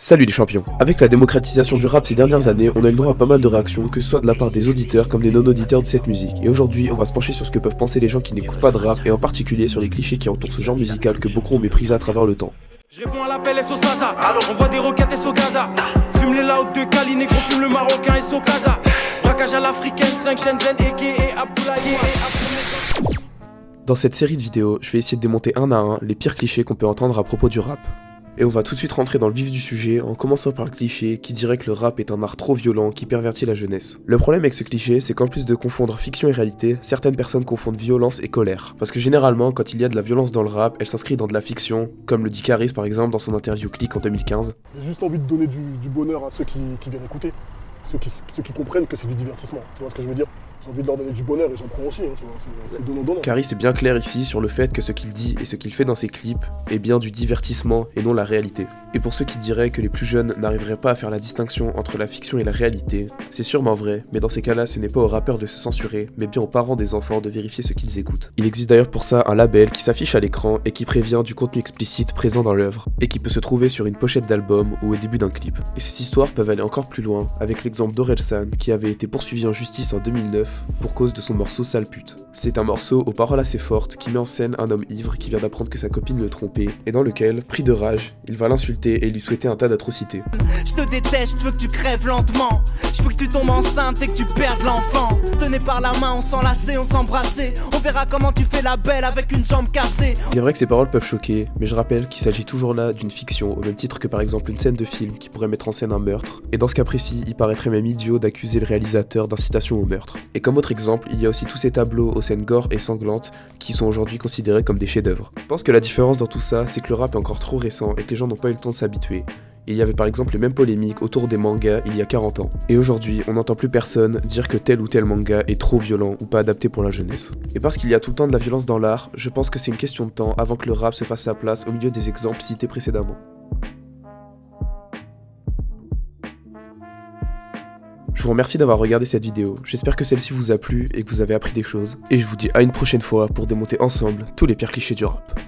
Salut les champions. Avec la démocratisation du rap ces dernières années, on a eu le droit à pas mal de réactions, que ce soit de la part des auditeurs comme des non-auditeurs de cette musique. Et aujourd'hui, on va se pencher sur ce que peuvent penser les gens qui n'écoutent pas de rap, et en particulier sur les clichés qui entourent ce genre musical que beaucoup ont méprisé à travers le temps. Je réponds à l'appel SO Saza. On voit des roquettes SO Gaza. Fume les louds de Cali, négro fume le marocain SO Gaza. Braquage à l'africaine, 5 Shenzhen, Eke et Abdoulaye. Dans cette série de vidéos, je vais essayer de démonter un à un les pires clichés qu'on peut entendre à propos du rap. Et on va tout de suite rentrer dans le vif du sujet en commençant par le cliché qui dirait que le rap est un art trop violent qui pervertit la jeunesse. Le problème avec ce cliché, c'est qu'en plus de confondre fiction et réalité, certaines personnes confondent violence et colère. Parce que généralement, quand il y a de la violence dans le rap, elle s'inscrit dans de la fiction, comme le dit Caris par exemple dans son interview Click en 2015. J'ai juste envie de donner du bonheur à ceux qui viennent écouter, ceux qui comprennent que c'est du divertissement, tu vois ce que je veux dire? J'ai envie de leur donner du bonheur et j'en prends aussi, hein, tu vois, c'est donnant-donnant. Caris est bien clair ici sur le fait que ce qu'il dit et ce qu'il fait dans ses clips est bien du divertissement et non la réalité. Et pour ceux qui diraient que les plus jeunes n'arriveraient pas à faire la distinction entre la fiction et la réalité, c'est sûrement vrai, mais dans ces cas-là, ce n'est pas aux rappeurs de se censurer, mais bien aux parents des enfants de vérifier ce qu'ils écoutent. Il existe d'ailleurs pour ça un label qui s'affiche à l'écran et qui prévient du contenu explicite présent dans l'œuvre, et qui peut se trouver sur une pochette d'album ou au début d'un clip. Et ces histoires peuvent aller encore plus loin, avec l'exemple d'Orelsan qui avait été poursuivi en justice en 2009 pour cause de son morceau Sale pute. C'est un morceau aux paroles assez fortes qui met en scène un homme ivre qui vient d'apprendre que sa copine le trompait, et dans lequel, pris de rage, il va l'insulter et lui souhaiter un tas d'atrocités. Je te déteste, je veux que tu crèves lentement. Je veux que tu tombes enceinte et que tu perdes l'enfant. Tenez par la main, on s'enlaçait, on s'embrassait. On verra comment tu fais la belle avec une jambe cassée. Il est vrai que ces paroles peuvent choquer, mais je rappelle qu'il s'agit toujours là d'une fiction, au même titre que par exemple une scène de film qui pourrait mettre en scène un meurtre, et dans ce cas précis, il paraîtrait même idiot d'accuser le réalisateur d'incitation au meurtre. Et comme autre exemple, il y a aussi tous ces tableaux aux scènes gore et sanglantes qui sont aujourd'hui considérés comme des chefs-d'œuvre. Je pense que la différence dans tout ça, c'est que le rap est encore trop récent et que les gens n'ont pas eu le temps de s'habituer. Il y avait par exemple les mêmes polémiques autour des mangas il y a 40 ans. Et aujourd'hui, on n'entend plus personne dire que tel ou tel manga est trop violent ou pas adapté pour la jeunesse. Et parce qu'il y a tout le temps de la violence dans l'art, je pense que c'est une question de temps avant que le rap se fasse sa place au milieu des exemples cités précédemment. Je vous remercie d'avoir regardé cette vidéo, j'espère que celle-ci vous a plu et que vous avez appris des choses, et je vous dis à une prochaine fois pour démonter ensemble tous les pires clichés du rap.